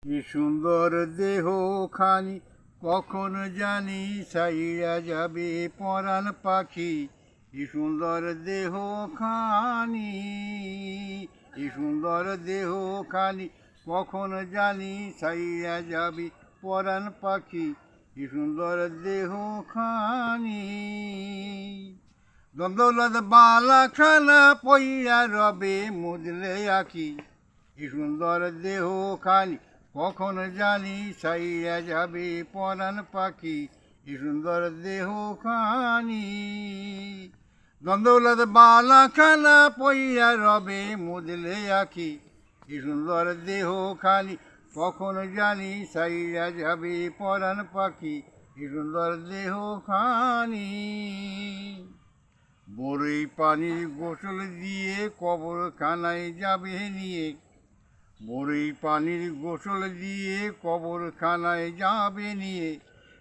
কি সুন্দর দেহ খানি কখন জানি ছাইয়া যাবে পরাণ পাখি। কি সুন্দর দেহ খানি, কি সুন্দর দেহ খানি কখন জানি ছাইয়া যাবে পরাণ পাখি। কি সুন্দর দেহ খানি, দ্বন্দ্বলাদ বালা খানা পইয়া রবে মুদলে আঁকি। কি সুন্দর দেহ খানি কখন জানি ছাইয়া যাবে পরাণ পাখি। কি সুন্দর দেহ খানি, দ্বন্দ্বলাদ বালা খানা পইয়া রবে মুদলে আঁকি। কি সুন্দর দেহ খানি কখন জানি ছাইয়া যাবে পরাণ পাখি। কি সুন্দর দেহ খানি, বড়ই পানির গোসল দিয়ে কবরখানায় যাবে নিয়ে। বড়ই পানির গোসল দিয়ে কবরখানায় যাবে নিয়ে।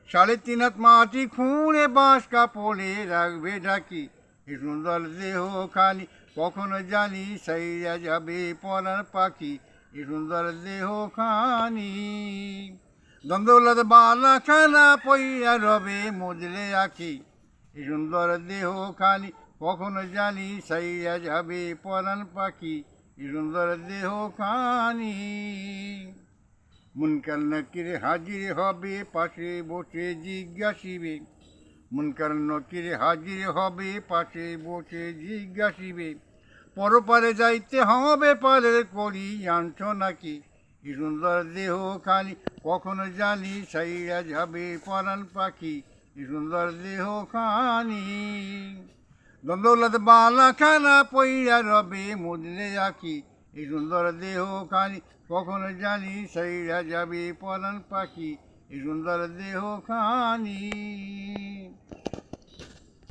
3.5 হাত মাটি খুঁড়ে বাঁশ কাপড়ে রাখবে ঢাকি। কি সুন্দর দেহ খানি কখন জানি ছাইয়া যাবে পরাণ পাখি। কি সুন্দর দেহ খানি, দ্বন্দ্বলাদ বালা খানা পইয়া রবে মুদলে আঁকি। কি সুন্দর দেহ খানি কখন জানি ছাইয়া যাবে পরাণ পাখি। কি সুন্দর দেহ খানি, মুনকার নাকির হাজির হবে পাশে বসে জিজ্ঞাসিবে। মুনকার নাকির হাজির হবে পাশে বসে জিজ্ঞাসিবে, পরপারে যাইতে হবে পারের করি আনছ নাকি। কি সুন্দর দেহ খানি কখন জানি ছাইয়া যাবে পরাণ পাখি। কি সুন্দর দেহ খানি, দ্বন্দ্বলাদ বালা খানা পইয়া রবে মুদলে আঁকি। এই সুন্দর দেহ খানি কখন জানি ছাইয়া যাবে পরাণ পাখি। এই সুন্দর দেহ খানি।